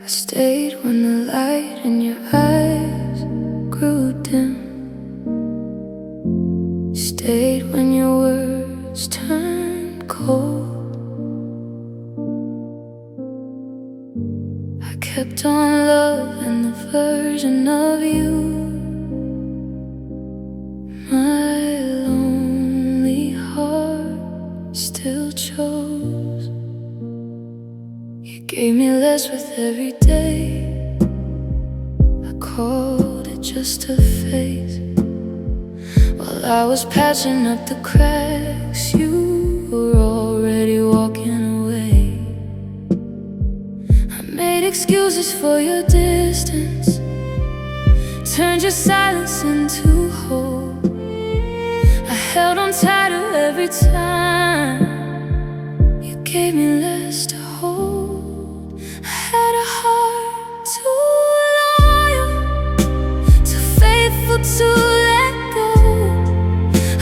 I stayed when the light in your eyes grew dim. Stayed when your words turned cold. I kept on loving the version of you my lonely heart still chose. You gave me less with every day. I called it just a phase. While I was patching up the cracks, you were already walking away. I made excuses for your distance, turned your silence into hope. I held on tighter every time you gave me less to hold. I had a heart too loyal, too faithful to let go.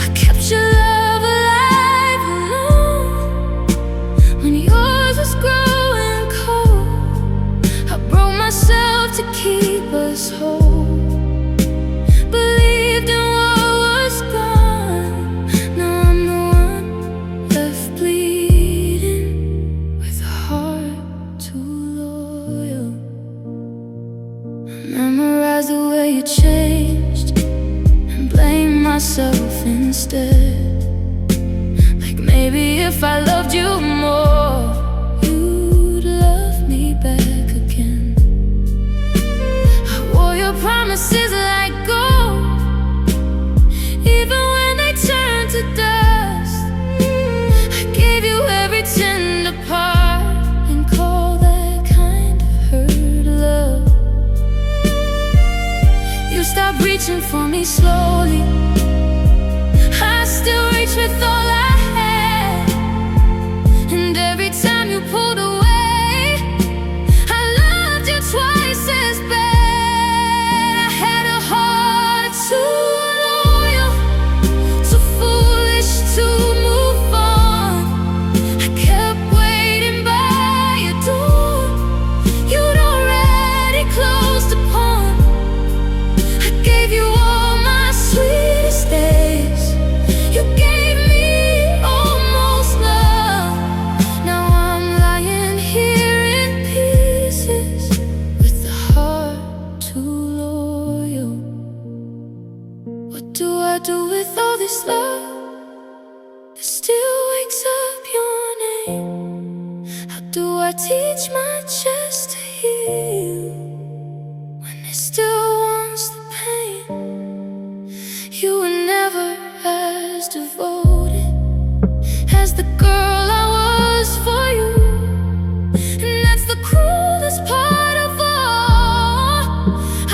I kept your love alive alone when yours was growing cold. I broke myself to keep us whole. Believed in what was gone. Now I'm the one left bleeding with a heart too loyal. I memorized the way you changed and blamed myself instead. Like maybe if I loved you more, you'd love me back again. I wore your promises like gold, even when they turned to dust. I gave you every tender part and called that kind of hurt love. You stopped reaching for me slowly. I still reach with all I had, and every time you pulled away, I loved you twice as bad. I had a heart too loyal, too foolish to move on. I kept waiting by your door. You'd already closed upon. I gave you all my sweetest days. You gave me almost love. Now I'm lying here in pieces with a heart too loyal. What do I do with all this love that still wakes up your name? How do I teach my chest to heal when it still wants the pain? You were never as devoted as the girl I was for you, and that's the cruelest part of all.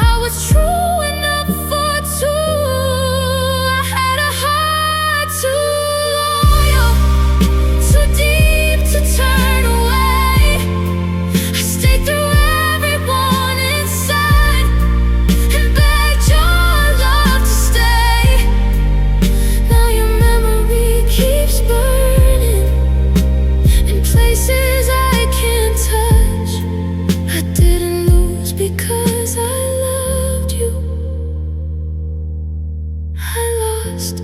I was true enough for two. I had a heart too loyal, too deep to turn away. I stayed through everyone inside and begged your love to stay. Now your memory keeps burning in places I can't touch. I didn't lose because I loved you. I lost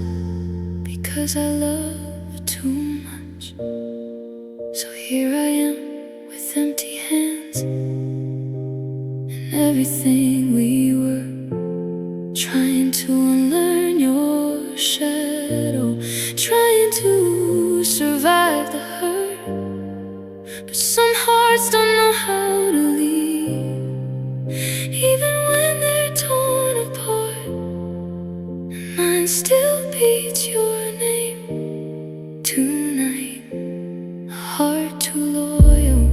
because I loved too much. So here I am with empty hands and everything we were, trying to unlearn your shadow, trying to survive the hurt. But some hearts don't know how to leave, even when they're torn apart. And mine still beats your name tonight. A heart too loyal,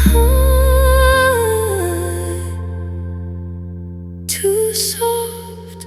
heart too soft.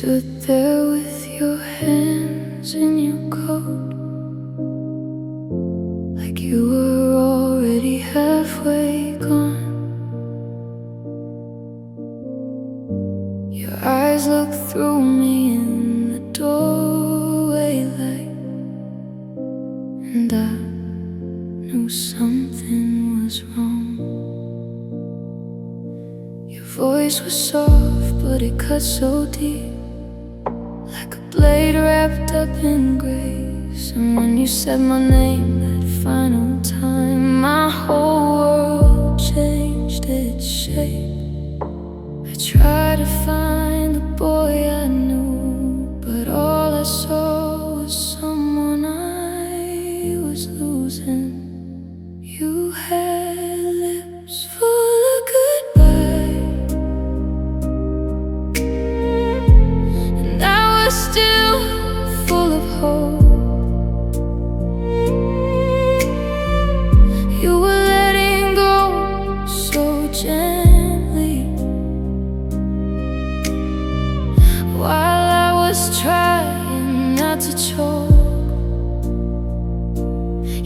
stood there with your hands in your coat, like you were already halfway gone. Your eyes looked through me in the doorway light, and I knew something was wrong. Your voice was soft, but it cut so deep, like a blade wrapped up in grace. And when you said my name that final time, my whole world changed its shape. I tried to find the boy I knew, but all I saw was someone I was losing. You had lips full of goodbye, and I was still full of hope. You were letting go so gently, while I was trying not to choke.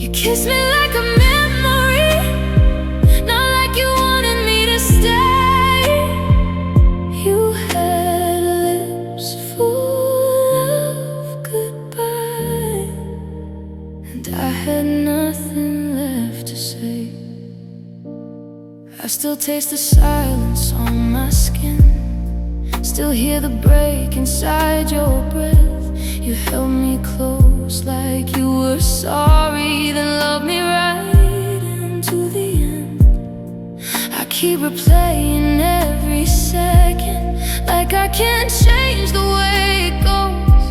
You kissed me like a memory, not like you wanted me to stay. You had lips full of goodbye, and I had nothing left to say. I still taste the silence on my skin, still hear the break inside your breath. You held me close like you were sorry, then loved me right into the end. I keep replaying every second, like I can't change the way it goes.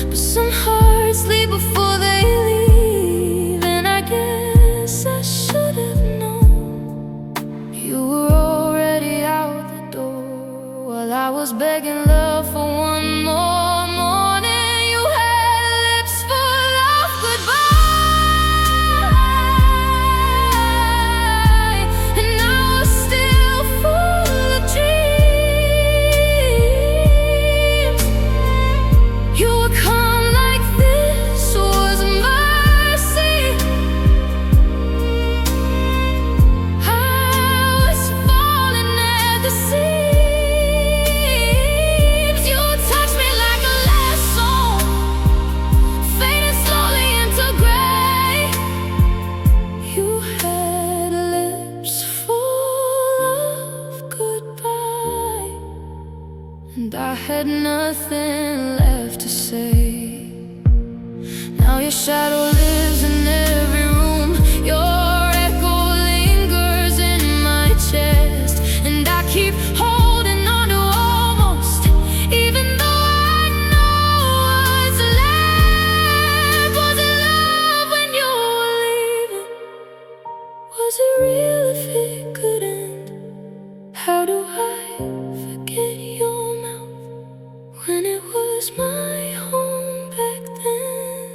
But some hearts leave before they leave, and I guess I should have known. You were already out the door while I was begging love for one more morning. You had lips full of goodbye, and I was still full of dreams. You would come like this was mercy. I was falling at the seams. You touched me like a last song, fading slowly into gray. You had lips full of goodbye, and I had nothing left to say. Now your shadow lives in every room, your echo lingers in my chest, and I keep holding on to almost, even though I know what's left. Was it love when you were leaving? Was it real if it could end? How do I forget your mouth when it was my home back then?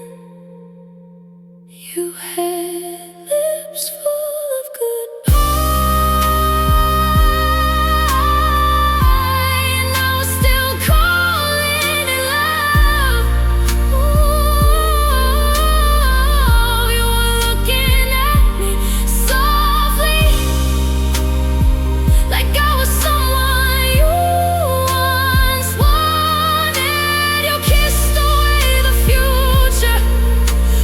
You had lips full of goodbye, and I was still calling it love. Ooh, you were looking at me softly, like I was someone you once wanted. You kissed away the future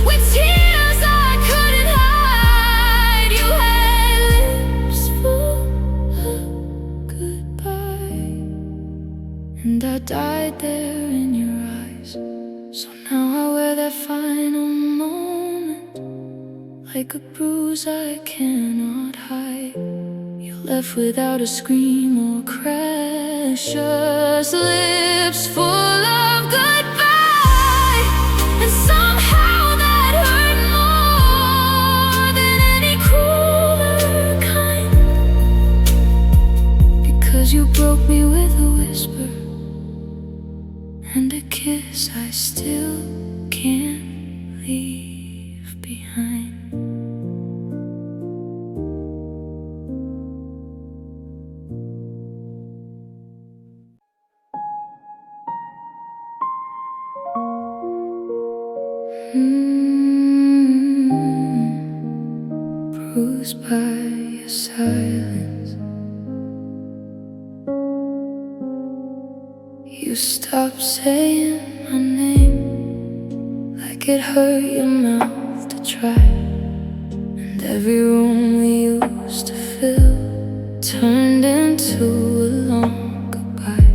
with tears I couldn't hide. You had lips full of goodbye, and I died there in your eyes. So now I wear that final moment like a bruise I cannot hide. You left without a scream or crash, just lips full of goodbye. And somehow that hurt more than any crueler kind, because you broke me with a whisper and a kiss I still can't leave behind. you stop saying my name, like it hurt your mouth to try. And every room we used to fill turned into a long goodbye.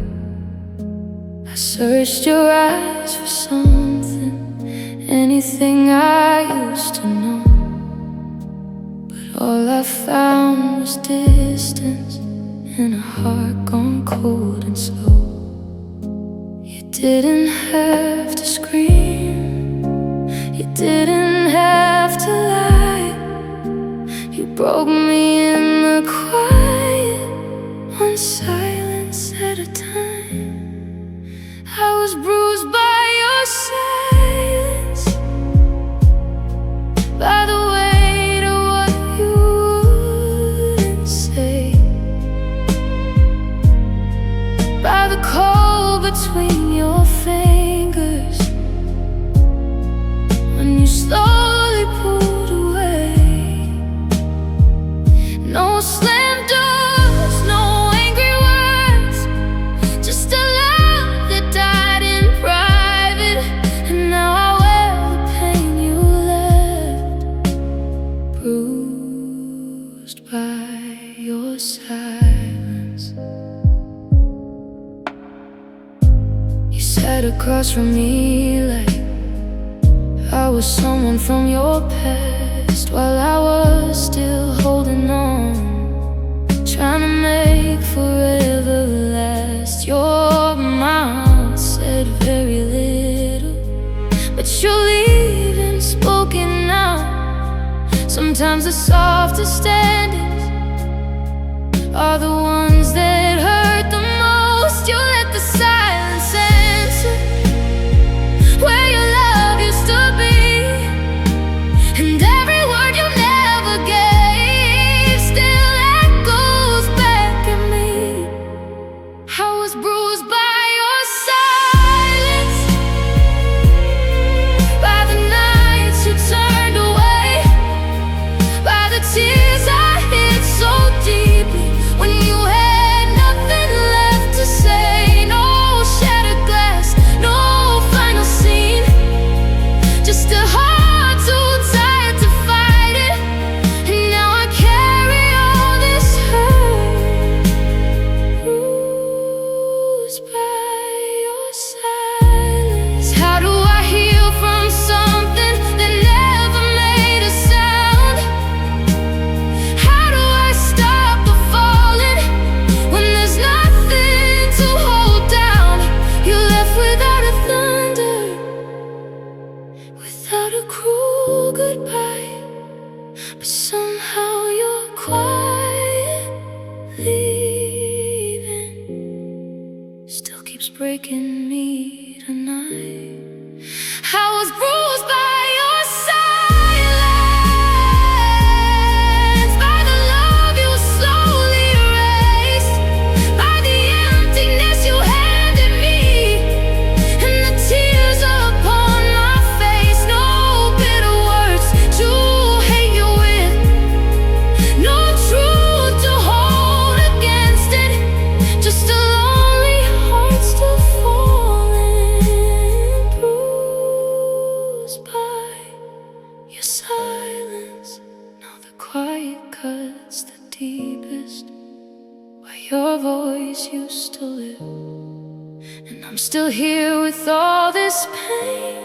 I searched your eyes for something, anything I used to know, but all I found was distance and a heart gone cold and slow. You didn't have to scream, you didn't have to lie. You broke me in the quiet, one silence at a time. I was bruised by your silence, by the weight of what you wouldn't say, by the cold between your fingers when you slowly pulled away. No slam doors, no angry words, just a love that died in private. And now I wear the pain you left, bruised by your silence. You sat across from me like I was someone from your past, while I was still holding on, trying to make forever last. Your mouth said very little, but you're leaving spoken now. Sometimes the softest endings are the ones that hurt the most. You let the silence answer where your love used to be, and every word you never gave still echoes back at me. I was bruised by your silence, by the nights you turned away, by the tears I hid so deeply when you had nothing left to say. No shattered glass, no final scene, just a heart too tired to fight it. And now I carry all this hurt, bruised by your silence. How do I heal from something that never made a sound? How do I stop the falling when there's nothing to hold down? You left without a thunder, without a cruel goodbye, but somehow you're quiet leaving still keeps breaking me tonight. I was bruised by your silence, by the love you slowly erased, by the emptiness you handed me, and the tears upon my face. No bitter words to hate you with, no truth to hold against it, just a lonely heart still falling, bruised by your silence. Now the quiet cuts the deepest, where your voice used to live. And I'm still here with all this pain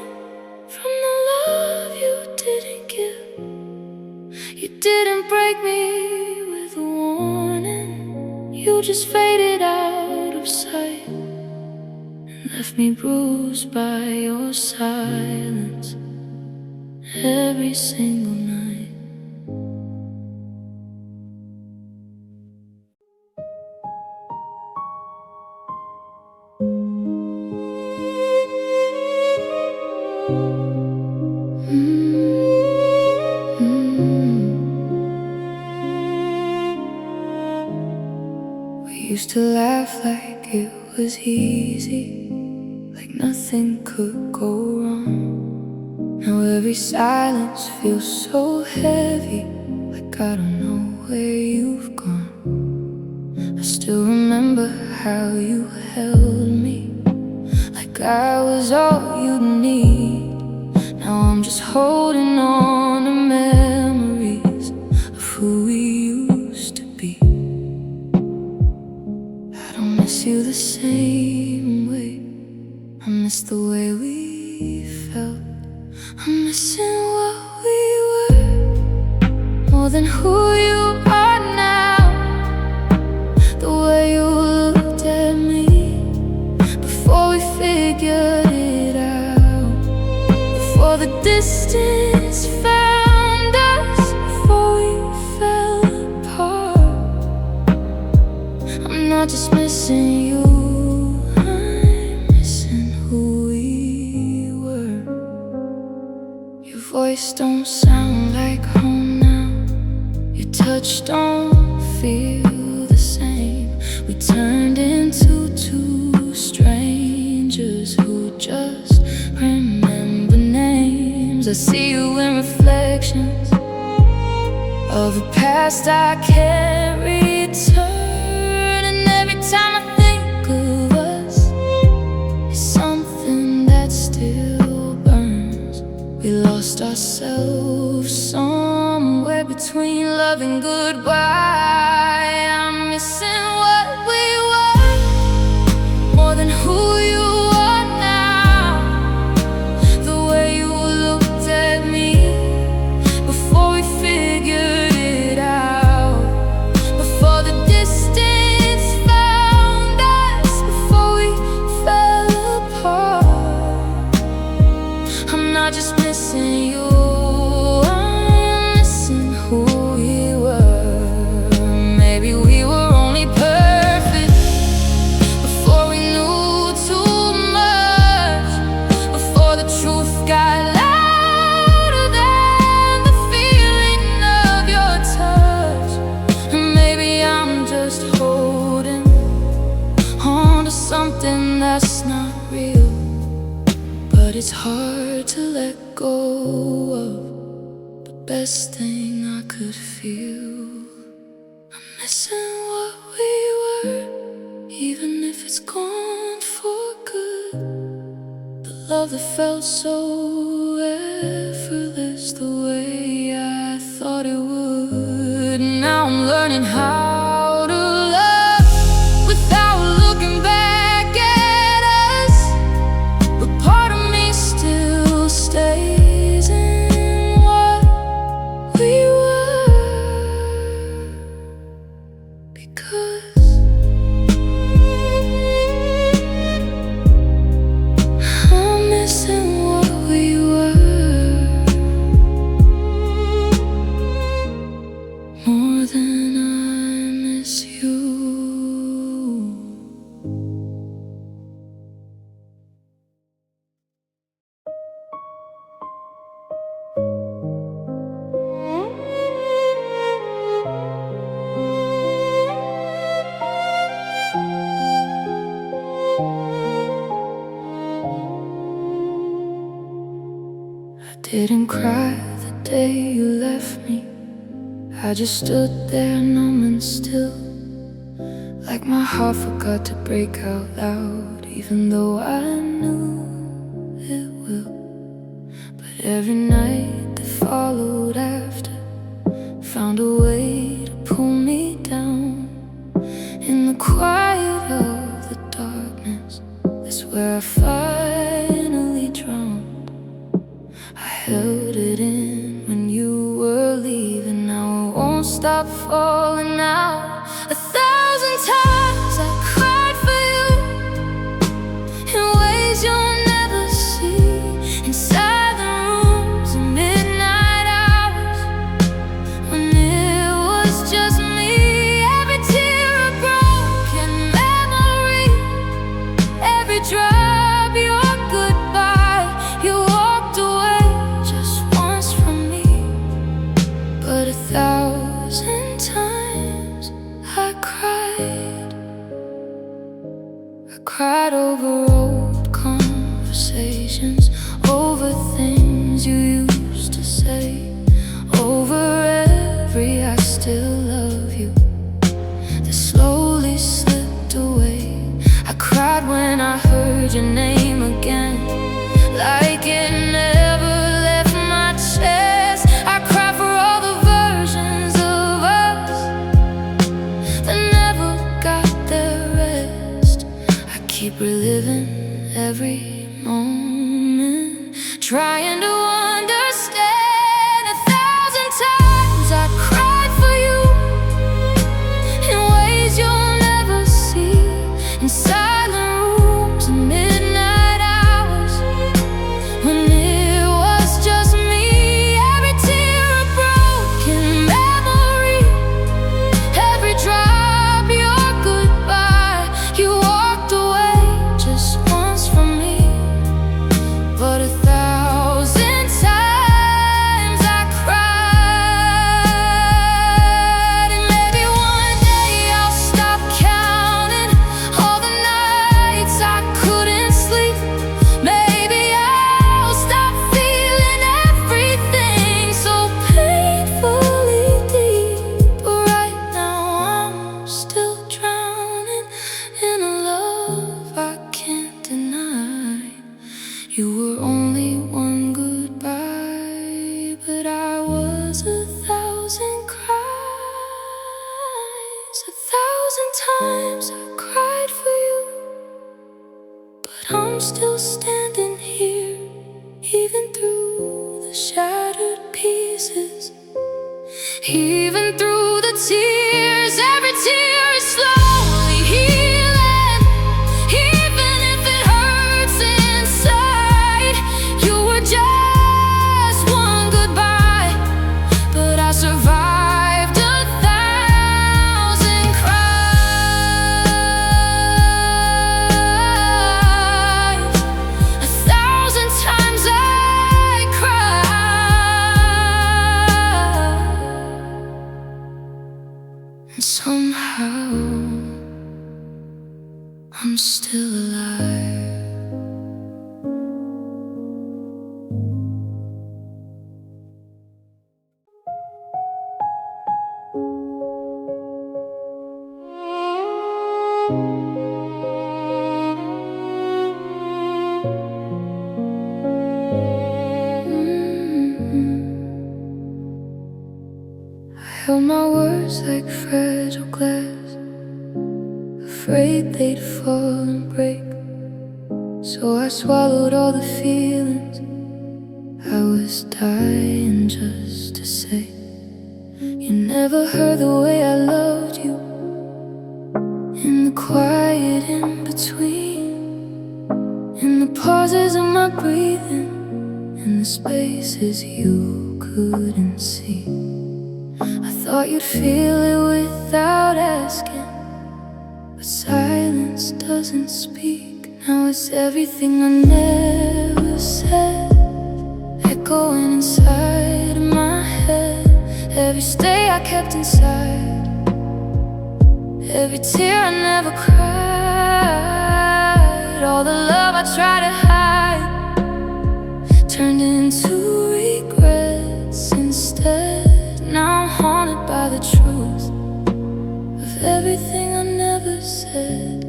from the love you didn't give. You didn't break me with a warning, you just faded out of sight and left me bruised by your silence every single night. We used to laugh like it was easy, like nothing could go wrong. Now every silence feels so heavy, like I don't know where you've gone. I still remember how you held me I was all you'd need. Now I'm just holding on to memories of who we used to be. I don't miss you the same way. I miss the way we felt. I'm missing what we were more than who you are now. The way you looked at me before we figured it out, before the distance found us, before we fell apart. I'm not just missing you, I'm missing who we were. Your voice don't sound like home now. Your touch don't feel the same. We turned into two strangers who just remember names. I see you in reflections of a past I can't return. And every time I think of us, it's something that still burns. We lost ourselves somewhere between love and goodbye. I'm missing what we were more than who you are now. The way you looked at me before we figured it out, before the distance found us, before we fell apart. I'm not just missing you, I'm missing who we were. Maybe we were only perfect before we knew too much, before the truth got louder than the feeling of your touch. And maybe I'm just holding on to something that's not real, but it's hard to let go of the best thing I could feel. I'm missing what we were, even if it's gone for good. The love that felt so effortless, the way I thought it would. Now I'm learning how to love without looking back at us. But part of me still stays in what we were, because I'm missing what we were more than I miss you. I didn't cry the day you left me. I just stood there numb and still, like my heart forgot to break out loud, even though I knew it will. But every night that followed after found a way to pull me down. In the quiet of the darkness, that's where I finally drowned. I held it in when you were leaving. Now I won't stop falling out. 1,000 times I cried for you in ways you'll never see. Inside the rooms and midnight hours, when it was just me. Every tear a broken memory, every drop your goodbye. You walked away just once from me, but 1,000 times I cried. I cried over old conversations, over things you used to say, over every I still love you that slowly slipped away. I cried when I heard your name again. again, like it never left my chest. I cry for all the versions of us that never got their rest. I keep reliving every moment, trying to understand. 1,000 times I cried for you in ways you'll never see, in silent rooms and midnight hours when it was just me. Every tear a broken memory, every drop your goodbye. You walked away just once from me, but 1,000 times I cried. And maybe one day I'll stop counting all the nights I couldn't sleep. Maybe I'll stop feeling everything so painfully deep. But right now I'm still drowning in a love I can't deny. You were only one goodbye, but I was 1,000 cries. 1,000 times I cried for you, but I'm still standing here, even through the shattered pieces, even through the tears. Every tear is slowly healing, even if it hurts inside. You were just one goodbye, but I survived 1,000 cries. 1,000 times I cried, and somehow I'm still alive. I held my words like fragile glass, afraid they'd fall and break. So I swallowed all the feelings I was dying just to say. You never heard the way I loved you, in the quiet in between, in the pauses of my breathing, in the spaces you couldn't see. I thought you'd feel it without asking, but silence doesn't speak. Now it's everything I never said, echoing inside of my head. Every stay I kept inside, every tear I never cried, all the love I tried to hide turned into regrets instead. Now I'm haunted by the truth of everything I never said.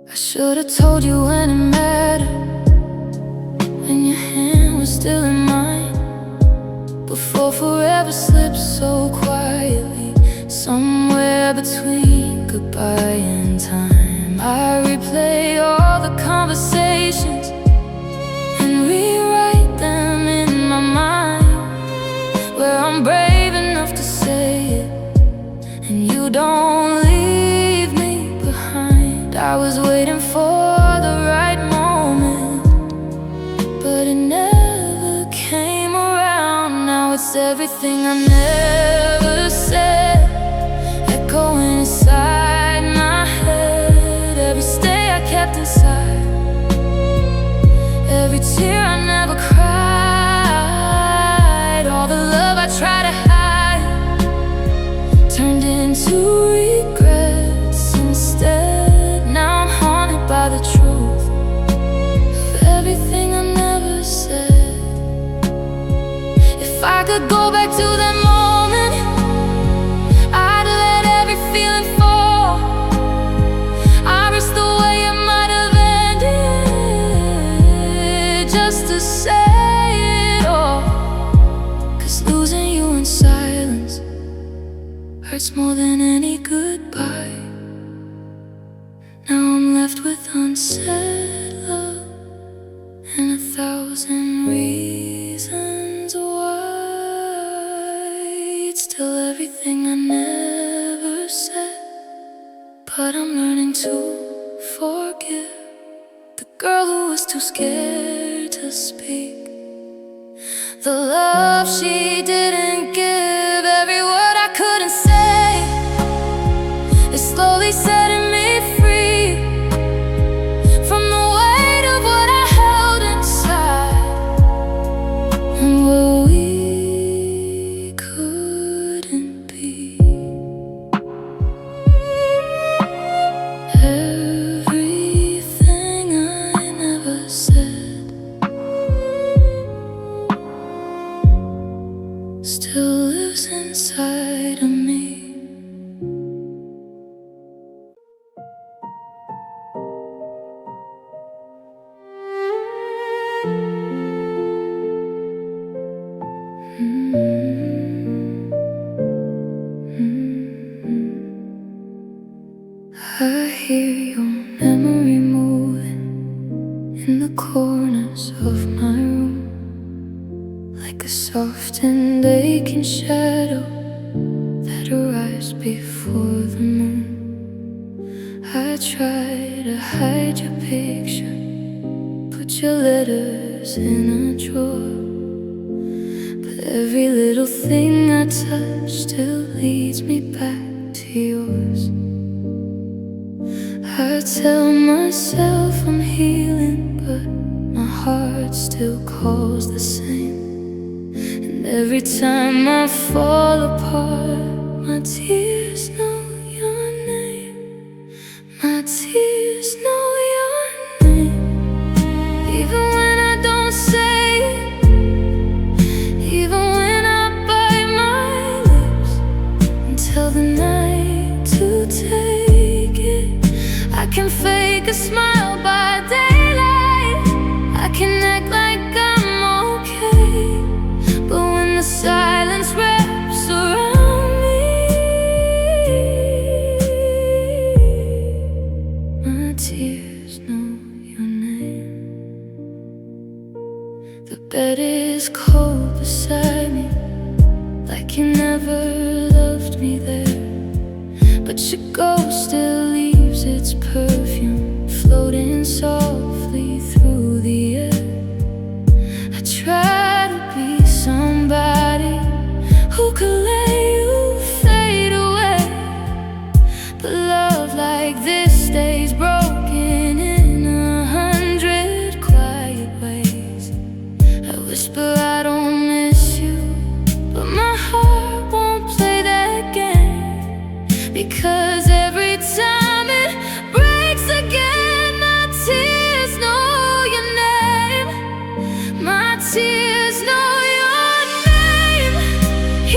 I should have told you when it mattered, when your hand was still in mine, before forever slipped so quietly, somewhere between goodbye and time. I replay all the conversations and rewrite them in my mind, where I'm brave enough to say it and you don't leave me behind. I was waiting for the right moment, but it never came around. Now it's everything I never said, echoing inside my head. Every stay I kept inside, every tear I never cried, all the love I tried to hide turned into regrets instead. Now I'm haunted by the truth of everything I never said. If I could go back to that moment, I'd let every feeling fall. I risk the way it might have hurts more than any goodbye. Now I'm left with unsaid love and 1,000 reasons why. It's still everything I never said, but I'm learning to forgive the girl who was too scared to speak. The love she didn't give, every word I couldn't say, is slowly setting me free from the weight of what I held inside, and what we couldn't be. Everything I never said still lives inside of me. I hear your memory moving in the corners of my room, like a soft and aching shadow that arrives before the moon. I try to hide your picture, put your letters in a drawer, but every little thing I touch still leads me back to yours. I tell myself I'm healing, but my heart still calls the same. And every time I fall apart, my tears know your name. My tears know your name. Even when I don't say it, even when I bite my lips and tell the night to take it. I can fake a smile by daylight, I can act like I'm okay, but when the silence wraps around me, my tears know your name. The bed is cold beside me, like you never loved me there, but your ghost still leaves its perfume floating softly through the air. I try to be somebody who could let you fade away, but love like this stays broken in 100 quiet ways. I whisper I don't miss you, but my heart won't play that game, because every time it breaks again, my tears know your name. My tears know your name.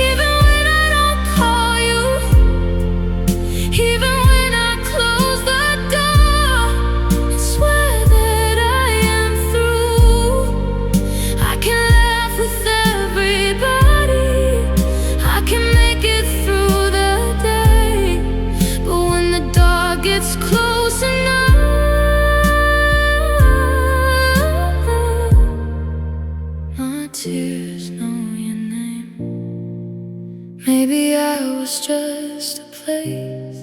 Even when I don't call you, even when I close the door and swear that I am through, I can laugh with everybody, I can make it through the day, but when the dark gets close enough, my tears know your name. Maybe I was just a place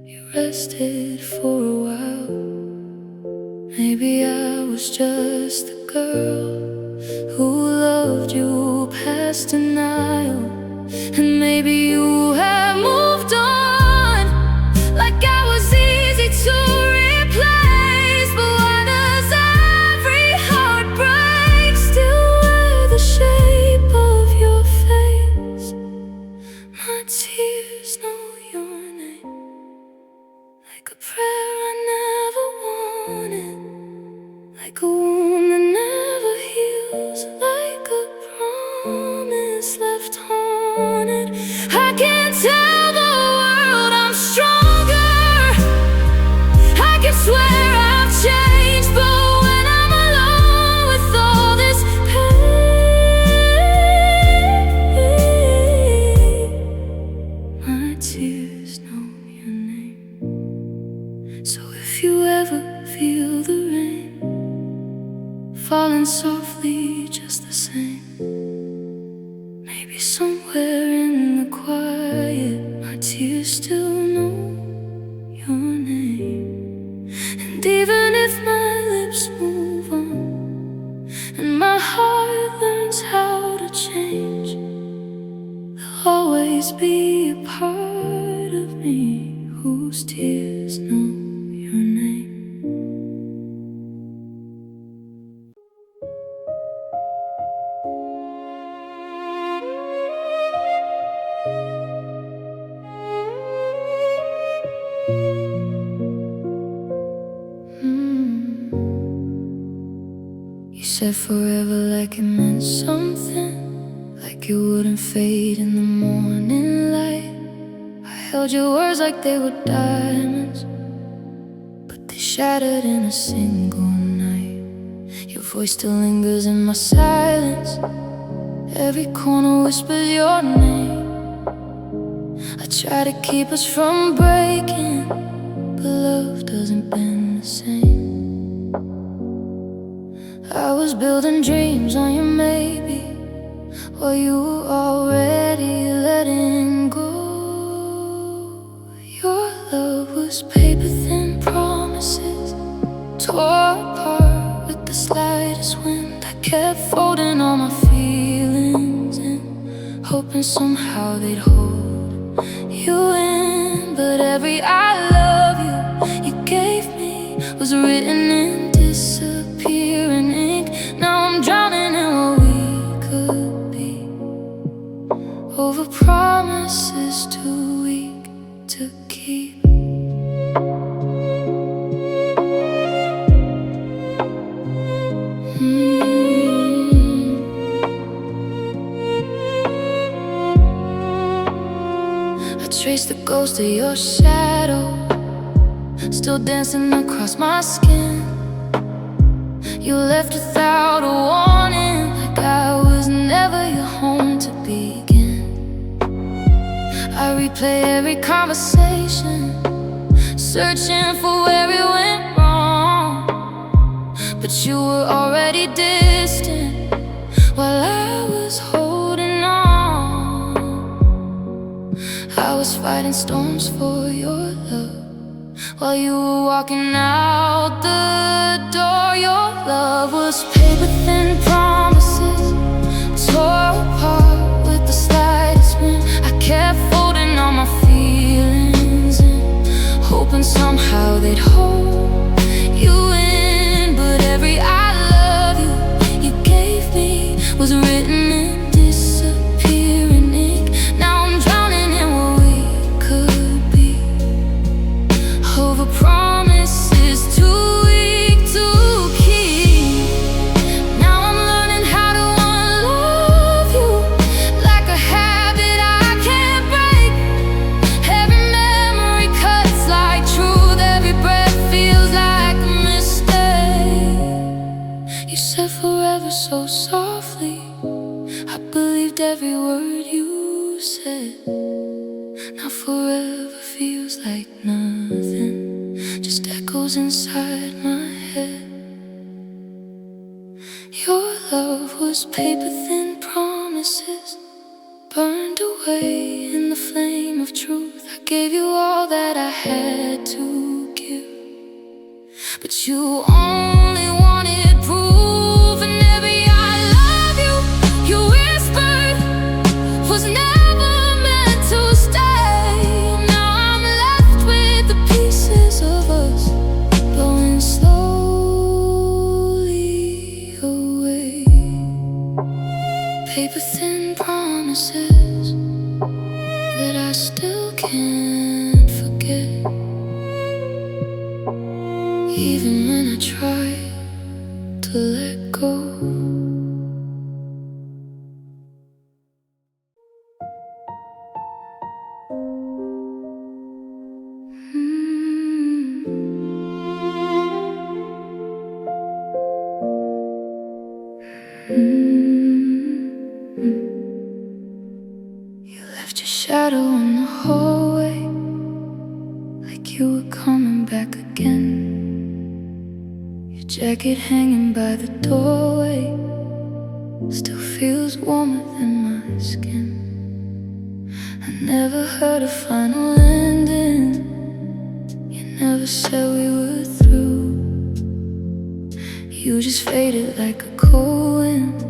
you rested for a while. Maybe I was just the girl who loved you past denial. And maybe you have moved on, like I was easy to replace. But why does every heartbreak still wear the shape of your face? My tears know your name, like a prayer I never wanted, like a wound that never heals, like a promise left haunted. I can tell the world I'm stronger, I can swear I've changed, but when I'm alone with all this pain, my falling softly just the same. Maybe somewhere in the quiet my tears still know your name. And even if my lips move on and my heart learns how to change, there'll always be a part of me whose tears know your name. You said forever like it meant something, like it wouldn't fade in the morning light. I held your words like they were diamonds, but they shattered in a single night. Your voice still lingers in my silence, every corner whispers your name. I try to keep us from breaking, but love doesn't bend the same. I was building dreams on you maybe, while you were already letting go. Your love was paper-thin promises, tore apart with the slightest wind. I kept folding all my feelings in, hoping somehow they'd hold you in. But every I love you you gave me was written in disappearing ink. Now I'm drowning in what we could be, over promises too weak to keep. I trace the ghost of your shadow, still dancing across my skin. You left without a warning, like I was never your home to begin. I replay every conversation, searching for where it went wrong. But you were already distant while I was holding on. I was fighting storms for your love while you were walking out the door. Your love was paper-thin promises, tore apart with the slightest wind. I kept folding all my feelings in, hoping somehow they'd hold you in. But every I love you you gave me was written in disappearing ink. Now I'm drowning in what we could be, over promises too weak to keep. Now I'm learning how to unlove you, like a habit I can't break. Every memory cuts like truth, every breath feels like a mistake. You said forever so softly, I believed every word you said. Now forever feels like nothing, just echoes inside my head. Your love was paper-thin promises, burned away in the flame of truth. I gave you all that I had to give, but you only wanted proof. And every I love you you whispered was never meant to stay. Now I'm left with the pieces of us blowing slowly away. Paper-thin promises that I still can't forget, even when I try to let go. You left your shadow in the hallway, like you were coming back again. You jacket hanging by the doorway still feels warmer than my skin. I never heard a final ending. You never said we were through. You just faded like a cold wind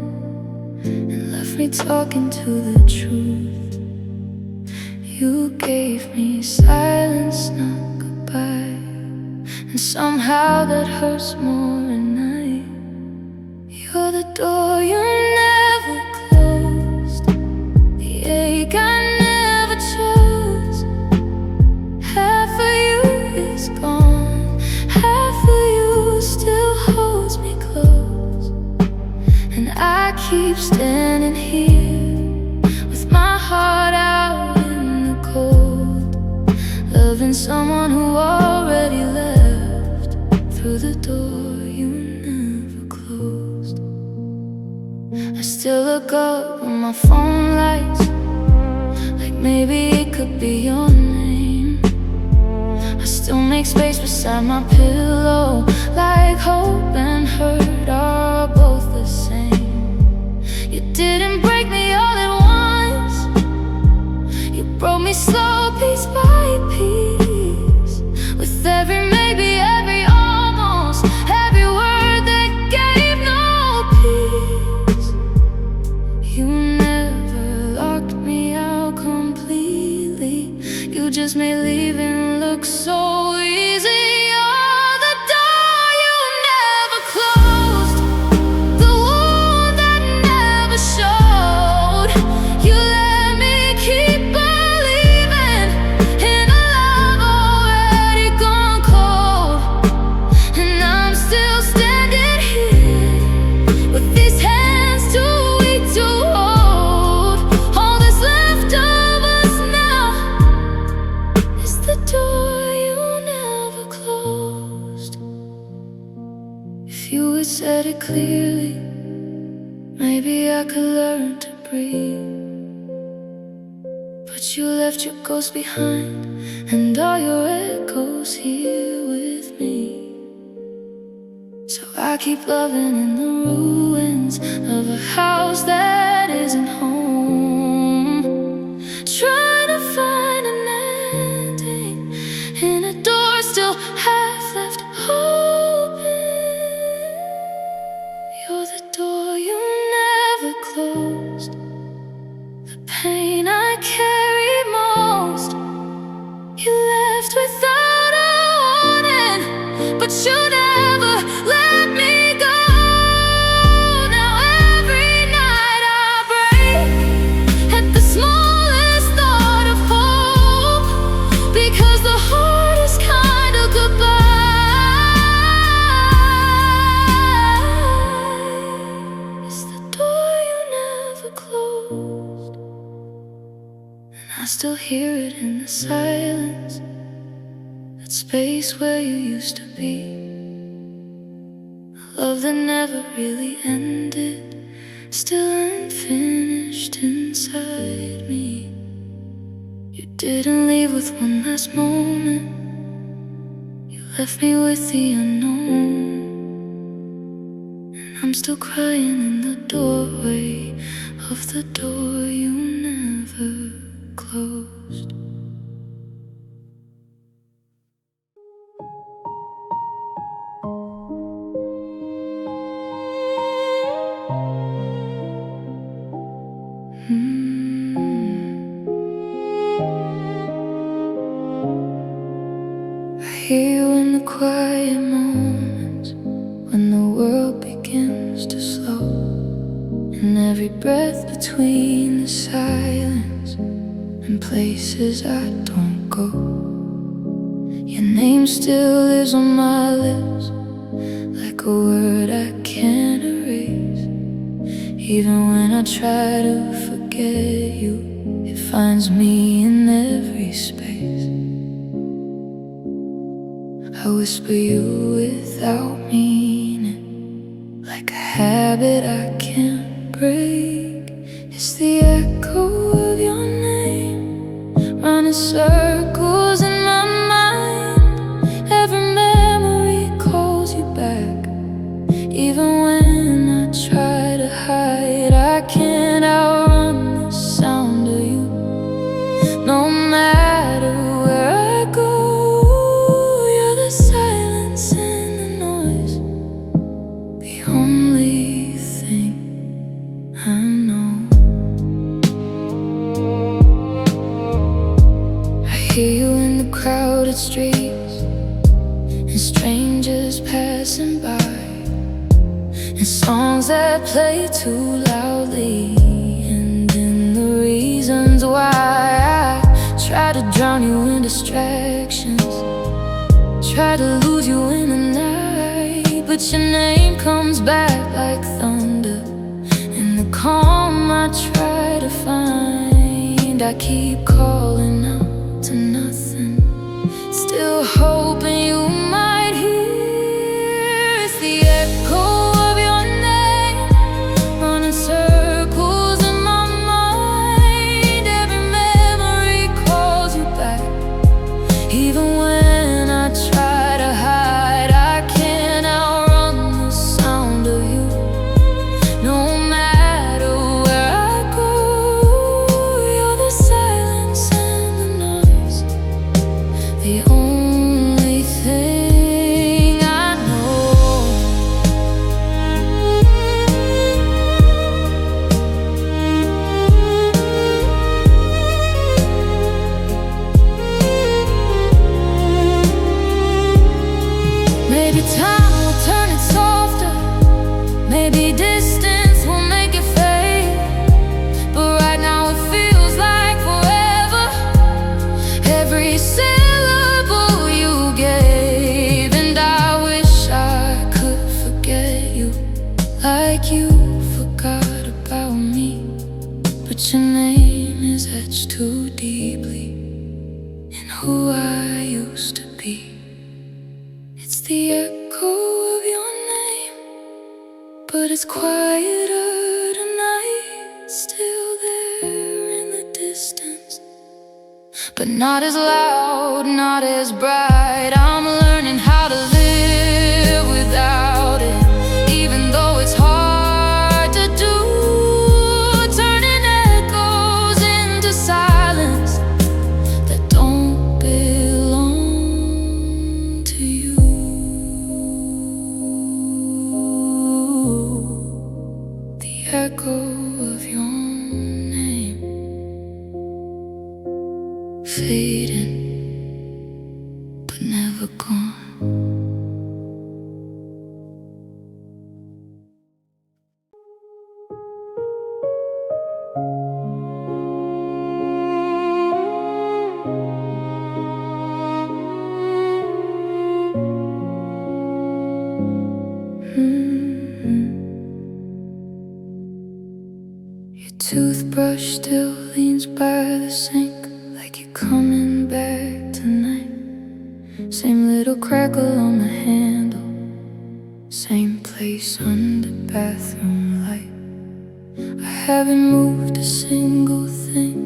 and left me talking to the truth. You gave me silence, not goodbye, and somehow that hurts more at night. You're the door you never closed, the ache I never chose. Half of you is gone, half of you still holds me close. And I keep standing here with my heart out in the cold, loving someone who already left through the door you never closed. I still look up when my phone lights, like maybe it could be your name. I still make space beside my pillow, like hope and hurt are both the same. You didn't break me all at once, you broke me slow, piece by piece, with every maybe, every almost, every word that gave no peace. You never locked me out completely, you just made leaving look so easy. You're the door you never closed, the wound that never showed. You let me keep believing in a love already gone cold. And I'm still standing here with these hands too weak to hold. All that's left of us now is the door you never closed. If you had said it clearly, maybe I could learn to breathe. But you left your ghost behind, and all your echoes here with me. So I keep loving in the ruins of a house that isn't home, trying to find an ending in a door still half left open. You're the door you never closed, the pain I carry most. You left without a warning, but you never let me go. Now every night I break at the smallest thought of hope, because the hardest kind of goodbye is the door you never closed. And I still hear it in the silence, that space where you used to be. A love that never really ended, still unfinished inside me. You didn't leave with one last moment, you left me with the unknown. And I'm still crying in the doorway of the door you never closed. I hear you in the quiet moments, when the world begins to slow, and every breath between the silence and places I don't go. Your name still lives on my lips, like a word I can't erase. Even when I try to forget you, it finds me in every space. I whisper you without meaning, like a habit I can't break. It's the echo of your name, running circles in my mind. Every memory calls you back, crowded streets, and strangers passing by, and songs that play too loudly, and in the reasons why I try to drown you in distractions, try to lose you in the night, but your name comes back like thunder. In the calm I try to find, I keep calling out to nothing, still hoping you might hear. It's the echo of your name, running circles in my mind. Every memory calls you back, even when I try to hide. I can't outrun the sound of you. No matter where I go, you're the silence and the noise, the only thing I know. Maybe time will turn it softer, maybe distance will make it fade, but right now it feels like forever. Every syllable you gave, and I wish I could forget you, like you forgot about me. But your name is etched too deeply in who I used to be. It's the echo of your name, but it's quieter tonight, still there in the distance, but not as loud, not as bright. I'm learning how to live without it, even though it's hard to do, turning echoes into silence that don't belong to you. The echo of your name, fading but never gone. Your toothbrush still leans by the sink, like you're coming back tonight. Same little crackle on the handle, same place under bathroom light. I haven't moved a single thing,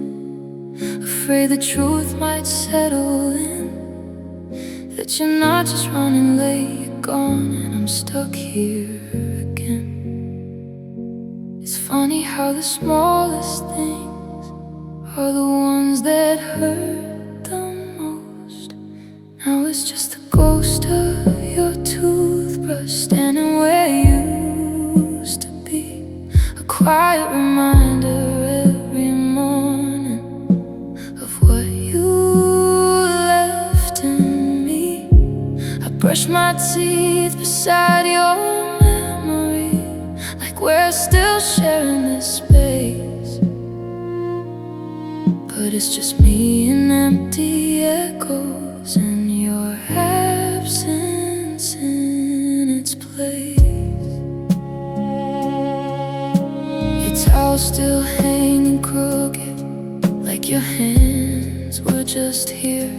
afraid the truth might settle in, that you're not just running late, you're gone, and I'm stuck here again. It's funny how the smallest things are the ones that hurt the most. Now it's just the ghost of your toothbrush standing where you used to be, a quiet reminder every morning of what you left in me. I brush my teeth beside your memory, like we're still sharing this space, but it's just me and empty echoes, and your absence in its place. Your towel still hanging crooked, like your hands were just here.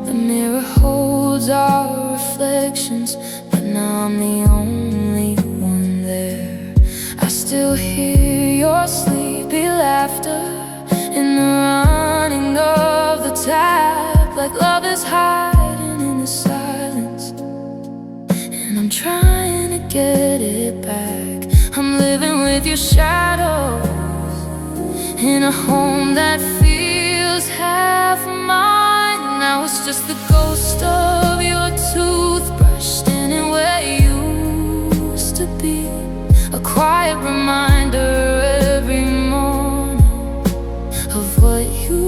The mirror holds our reflections, but now I'm the only one there. I still hear your sleepy laughter in the running of the tap, like love is hiding in the silence, and I'm trying to get it back. I'm living with your shadows in a home that feels half mine. Now it's just the ghost of your toothbrush standing where you used to be, a quiet reminder every morning of what you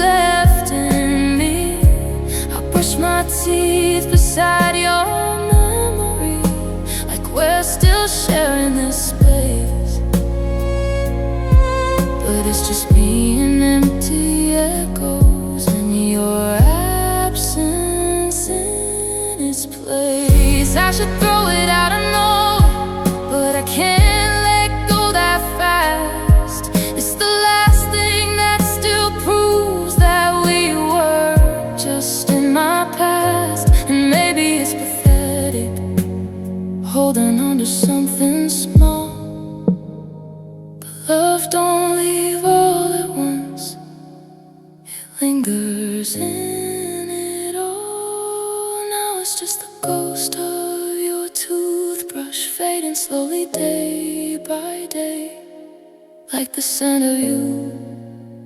left in me. inside your memory, like we're still sharing this space. But it's just me and empty echoes, and your absence in its place. I should throw it out, I know, but I can't let go that fast. It's the last thing that still proves that we were just in my past. And maybe it's pathetic, holding on to something small, but love don't leave all at once. It lingers in it all. Now it's just the ghost of your toothbrush, fading slowly day by day, like the scent of you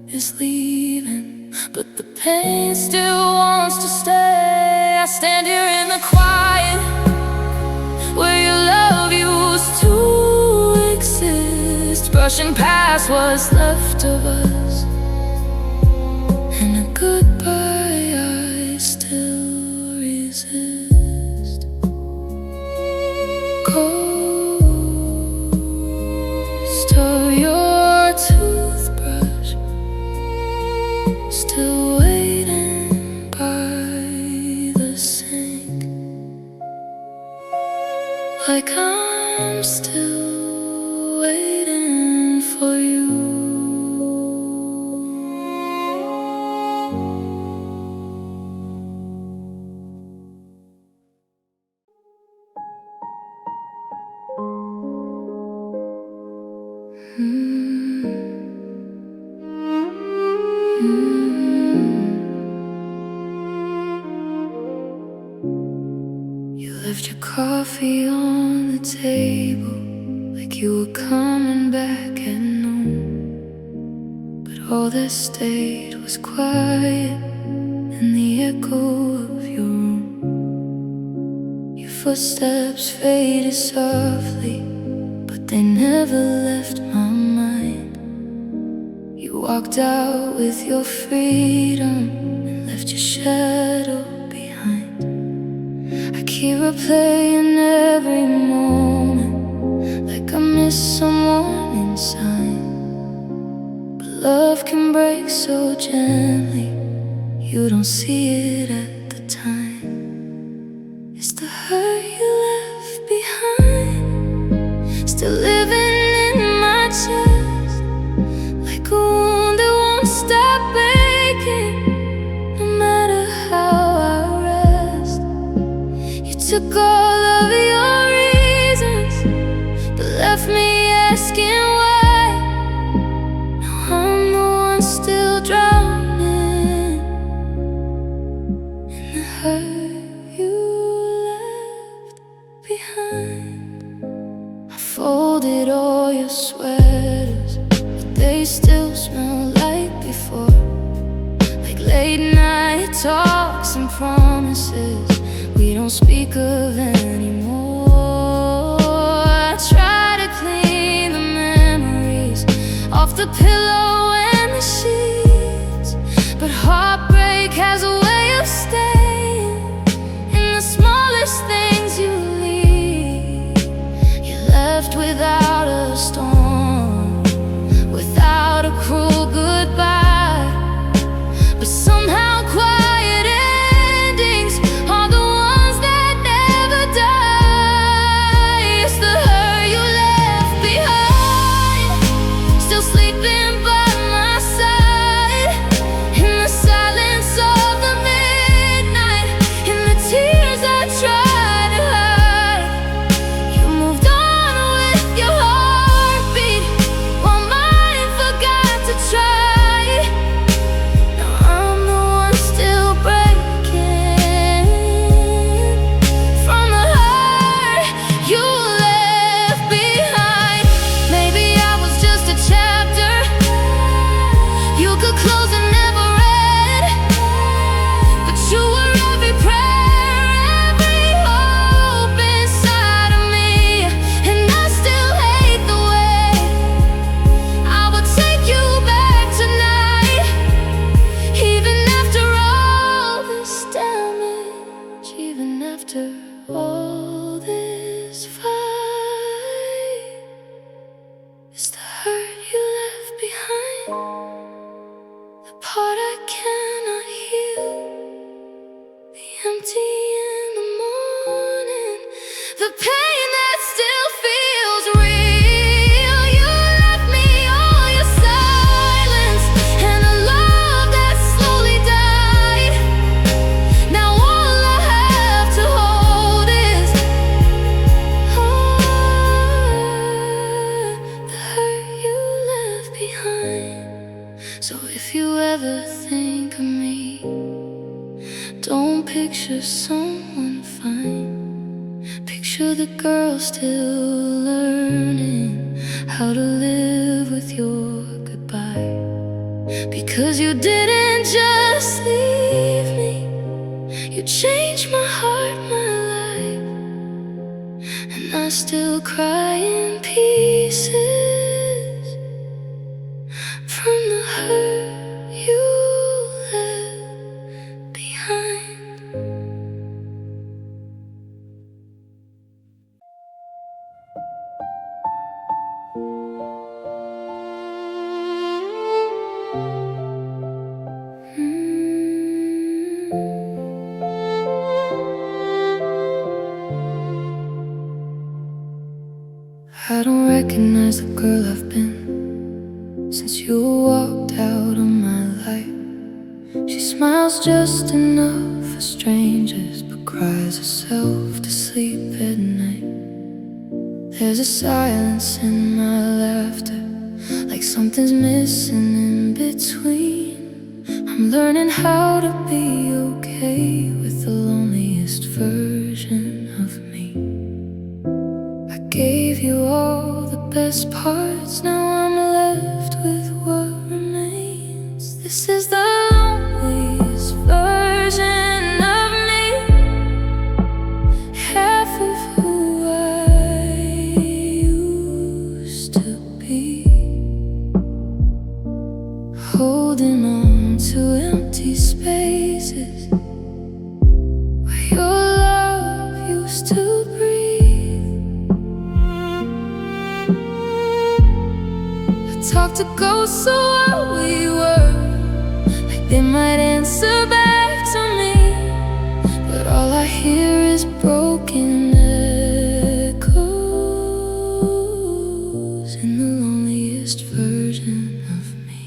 is leaving, but the pain still wants to stay. I stand here in the quiet, where your love used to exist, brushing past what's left of us, and a goodbye I still resist. Ghost of your toothbrush, still waiting by the sink, like I'm still waiting for you. You left your coffee on the table, like you were coming back at noon, but all that stayed was quiet and the echo of your room. Your footsteps faded softly, but they never left my mind. You walked out with your freedom and left your shadow behind. I keep replaying every moment, like I miss someone inside. But love can break so gently, you don't see it at the time. It's the hurt you left behind, still living in my chest, like a wound that won't stop aching, no matter how I rest. You took all of your reasons, but left me asking why. Now I'm the one still drowning in the hurt you left behind. I folded all your sweaters, but they still smell like before, like late night talks and promises we don't speak of anymore. I try to clean the memories off the pillow and the sheets, but heartbreak has a way of staying in the smallest things you leave. You left without a storm, without a cruel goodbye, but somehow quiet endings are the ones that never die. It's the hurt you left behind, still sleeping by Don't picture someone fine. Picture the girl still learning how to live with your goodbye. Because you didn't just leave me, you changed my heart, my life. And I still cry in pieces from the hurt you left behind. I don't recognize the girl I've been since you walked out of my life. She smiles just enough for strangers, but cries herself to sleep at night. There's a silence in my laughter, like something's missing in between. I'm learning how to be okay with the loneliest version of me. I gave you all the best parts, now I'm left with what remains. This is the loneliest version of me, half of who I used to be, holding on to empty spaces where your love used to breathe. I talk to ghosts of what we were, like they might answer back to me, but all I hear is broken echoes in the loneliest version of me.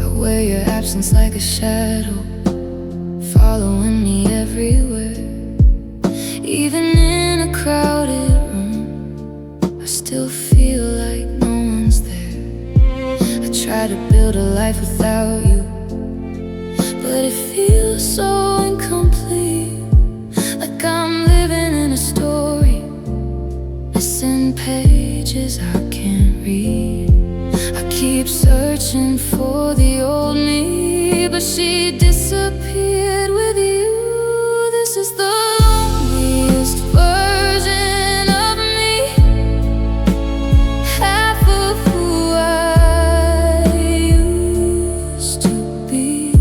I wear your absence like a shadow, following me everywhere. Even in a crowded room, I still feel like no one's there. I try to build a life without you, but it feels so incomplete, like I'm living in a story, missing pages I can't read. I keep searching for the old me, but she disappeared with you. This is the loneliest version of me, half of who I used to be,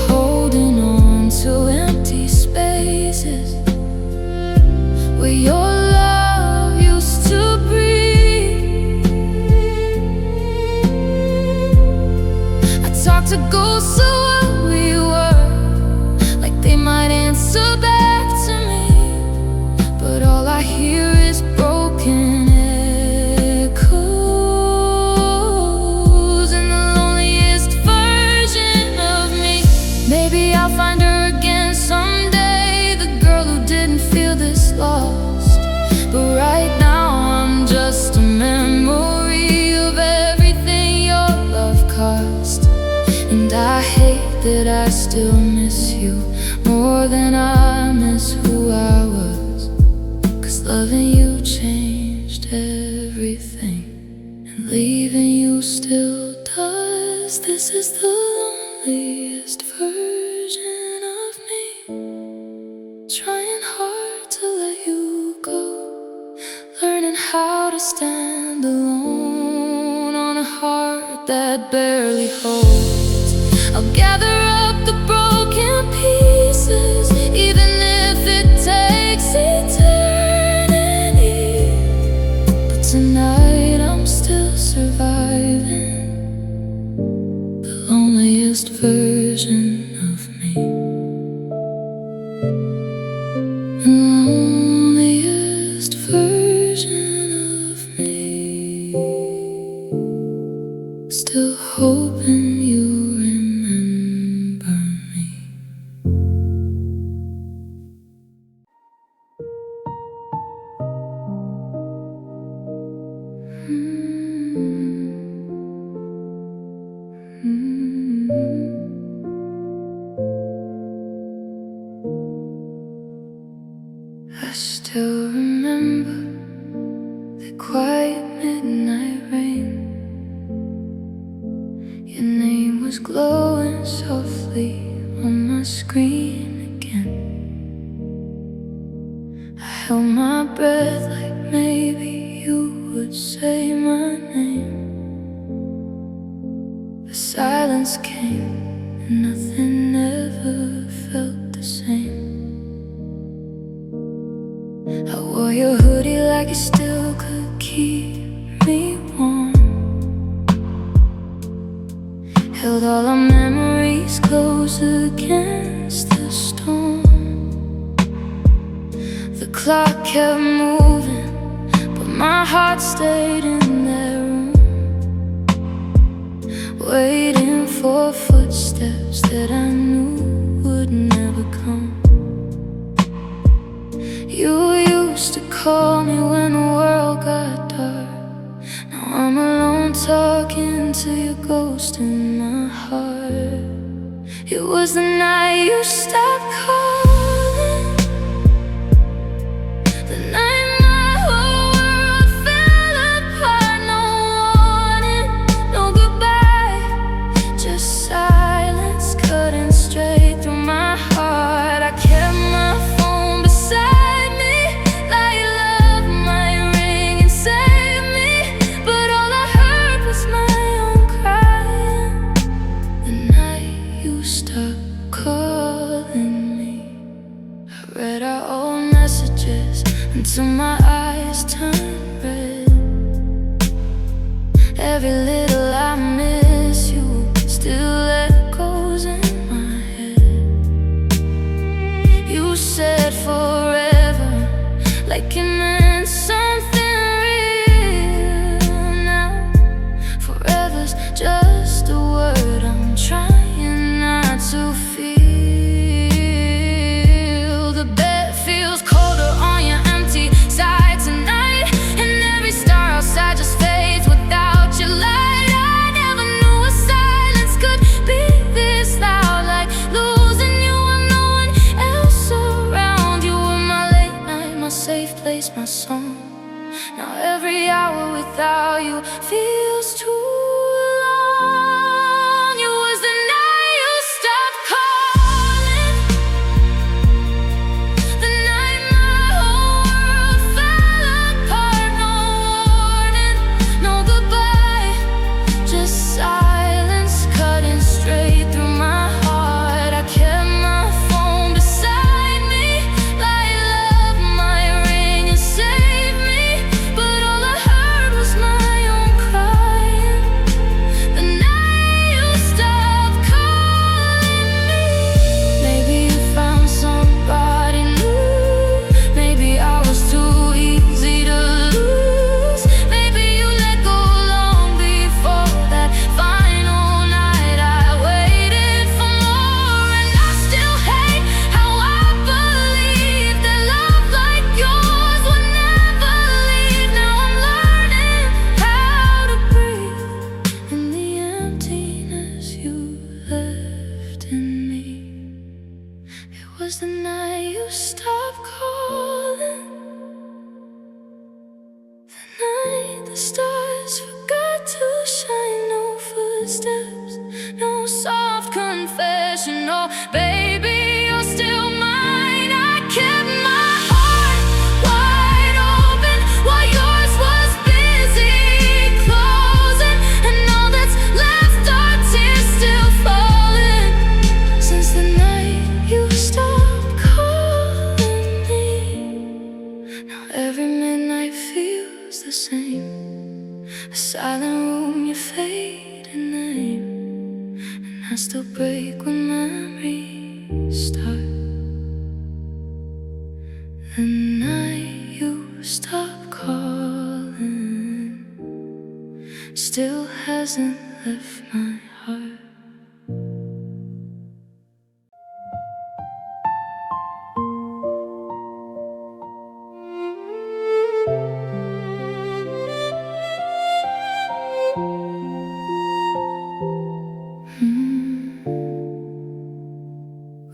holding on to empty spaces where your love used to breathe. I talk to ghosts of what we were, like they might answer back to me, but all I hear is broken echoes in the loneliest version of me. Maybe I'll find her again someday, the girl who didn't feel this lost. But right now I'm just a memory of everything your love cost. And I hate that I still miss you more than I miss who I was, 'cause loving you changed everything, and leaving you still does. This is the loneliest version of me, trying hard to let you go, learning how to stand alone on a heart that barely holds. I'll gather up the broken pieces, even if it takes eternity. But tonight I'm still surviving the loneliest version of me. The loneliest version of me, still hoping you remember me. was glowing softly on my screen again. I held my breath like maybe you would say my name. The silence came and nothing ever felt the same. I wore your hoodie like it still could keep me warm. Held all our memories close against the storm. The clock kept moving, but my heart stayed in that room, waiting for footsteps that I knew would never come. You used to call me when the world got dark. Now I'm alone talking to your ghost in my heart. It was the night you stopped calling, the night my whole world fell apart. No warning, no goodbye, just silence cutting straight through my heart. I kept my phone beside me, like love might ring and save me, but all I heard was my own crying. The night you stopped calling me, I read our old messages until my eyes turned red. Every little I miss you still echoes in my head. You said forever, like it meant something real. Now forever's just a word I'm trying not to feel. The bed feels colder on your empty side tonight, and every star outside just fades without your light. I never knew a silence could be this loud, like losing you and no one else around. You were my late night, my safe place, my song. Now every hour without you feels too long. It was the night you stopped calling, the night my whole world fell apart. No warning, no goodbye, just silence cutting straight through my heart. I kept my phone beside me, like love might ring and save me, but all I heard was my own crying. The night you stopped calling me. Maybe you found somebody new, maybe I was too easy to lose. Maybe you let go long before that final night. I waited for more, and I still hate how I believed that love like yours would never leave. Now I'm learning how to breathe in the emptiness you left in me. It was the night you stopped calling, the night the stars forgot to shine. No footsteps, no soft confession. Oh, baby, you're still mine. I kept my heart wide open while yours was busy closing, and all that's left are tears still falling. Since the night you stopped calling me, now every midnight feels the same. A silent room, your fading name, and I still break when memories start. The night you stopped calling still hasn't left my heart.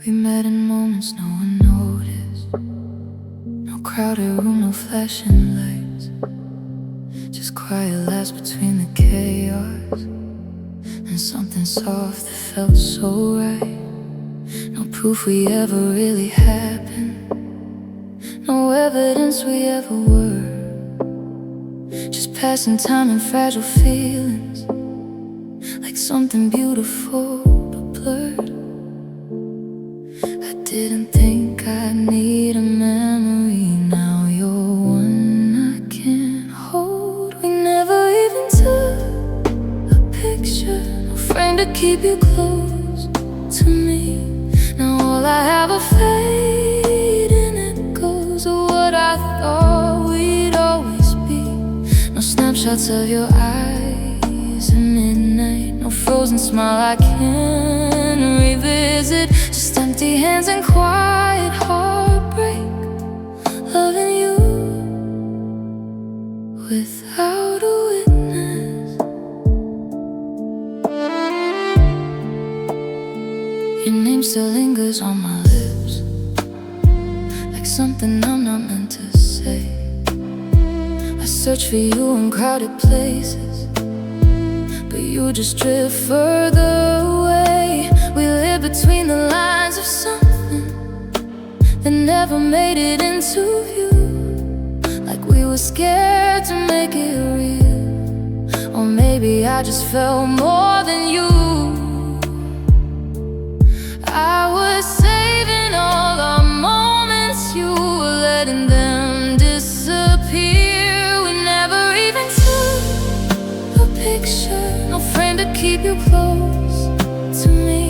We met in moments no one noticed. No crowded room, no flashing lights, just quiet laughs between the chaos. And something something soft that felt so right. No proof we ever really happened, no evidence we ever were. Just passing time and fragile feelings, like something beautiful but blurred. I didn't think I'd need a memory. Now you're one I can't hold. We never even took a picture, no frame to keep you close to me. Now all I have are fading echoes of what I thought we'd always be. No snapshots of your eyes at midnight, no frozen smile I can revisit. Just empty hands and quiet heartbreak, loving you without a witness. Your name still lingers on my lips, like something I'm not meant to say. I search for you in crowded places, but you just drift further away. We live between the lines of something that never made it into view, like we were scared to make it real. Or maybe I just felt more than you. I was saving all our moments, you were letting them disappear. We never even took a picture, no frame to keep you close to me.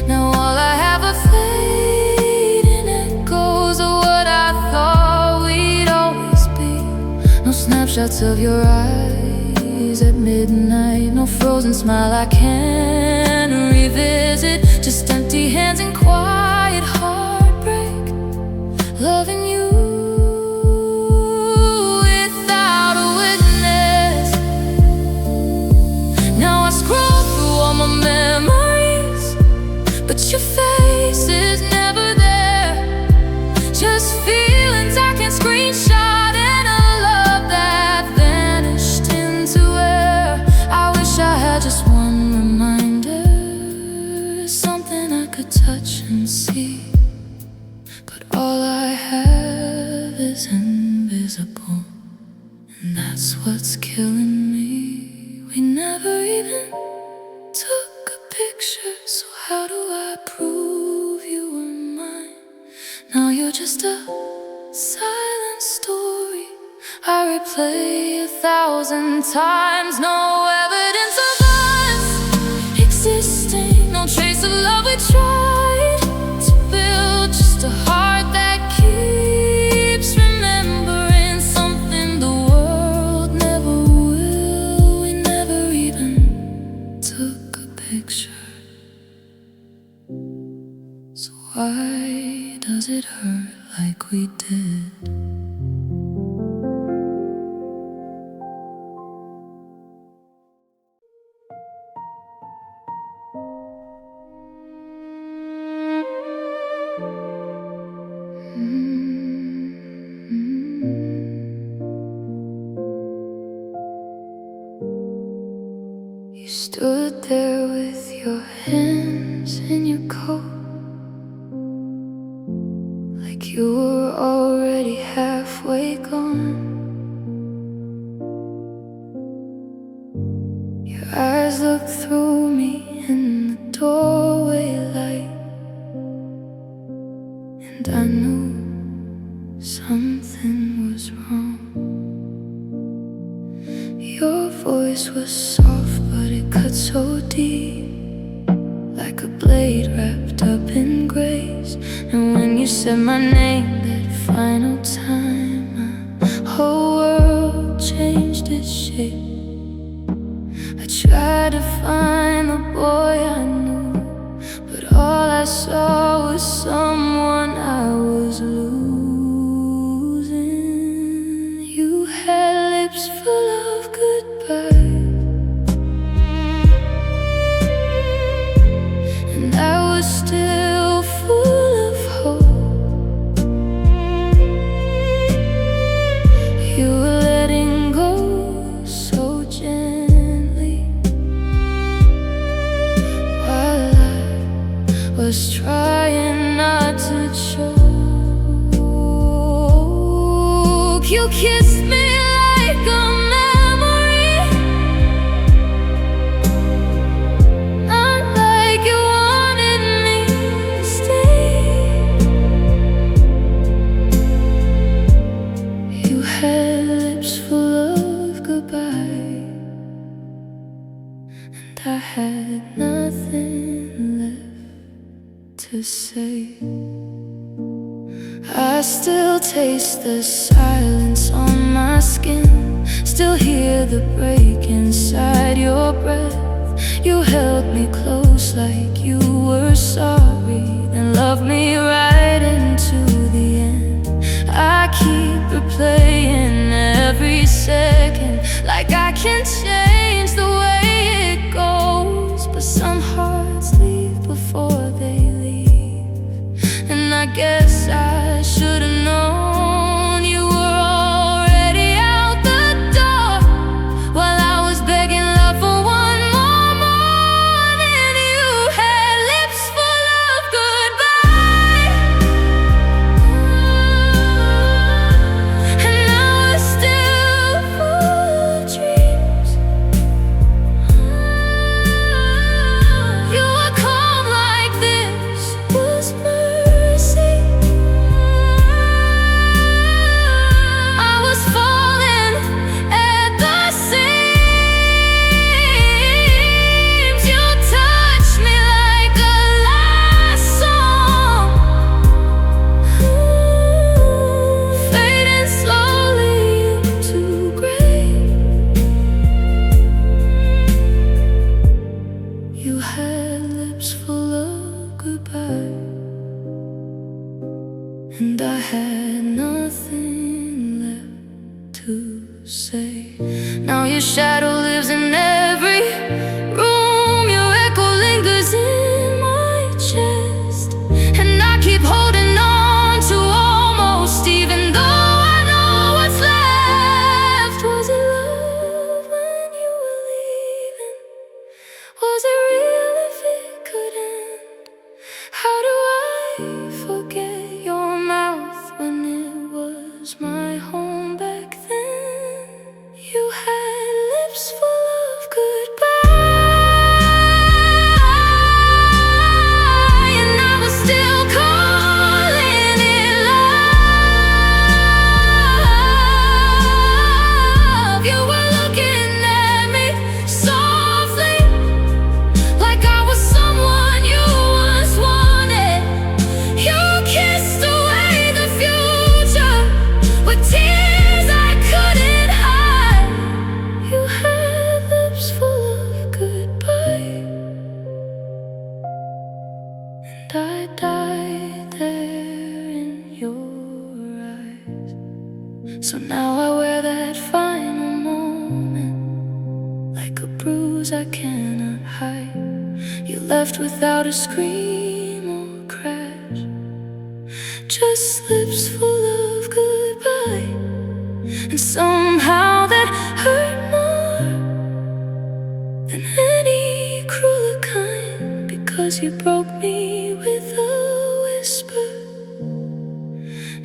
Now all I have are fading echoes of what I thought we'd always be. No snapshots of your eyes at midnight, no frozen smile I can revisit. Just empty hands and quiet heartbreak, loving you without a witness. Now I scroll through all my memories, but your face is never there. Just feelings I can screenshot, and a love that vanished into air. I wish I had just one reminder, something I could touch and see, but all I have is invisible, and that's what's killing me. We never even took a picture, so how do I prove you were mine? Now you're just a silent story I replay 1,000 times. No evidence of us existing, no trace of love we tried to build. Just a heart that keeps remembering something the world never will. We never even took a picture, so why does it hurt like we did? You stood there with your hands in your coat, like you were already halfway gone. Your eyes looked through me in the doorway light, and I knew something was wrong. Your voice was soft, but it cut so deep, like a blade wrapped up in grace. And when you said my name that final time, my whole world changed its shape. I tried to find the boy I knew, but all I saw was someone I was losing. You had lips full of goodbye, and I was still full of hope. You were letting go so gently, was trying not to choke. You kissed me like a memory, not like you wanted me to stay. You had lips full of goodbye, and I had nothing left to say. I still taste the silence on my skin, still hear the break inside your breath. You held me close like you were sorry, then loved me right into the end. I keep replaying every second, like I can change the way it goes. But some hearts leave before they leave, and I guess I should've known you were already out the door, while I was begging love for one more morning. You had lips full of goodbye, and I was still full of dreams. You were calm like this was mercy. You had lips full of goodbye, and I had nothing left to say. Now your shadow lives in every room, your echo lingers in my chest, and I keep holding on to almost, even though I know what's left. Was it love when you were leaving? Was it real if it could end? How do I forget your mouth when it was my home back then? You had lips full of goodbye, and I was still calling it love. You were looking at me softly, like I was someone you once wanted. You kissed away the future with tears I couldn't hide. You had lips full of goodbye, and I died there in your eyes. So now I wear that final moment like a bruise I cannot hide. You left without a scream or crash, just lips full of goodbye. And somehow that hurt more than any crueler kind, because you broke me with a whisper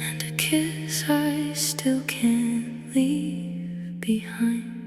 and a kiss I still can't leave behind.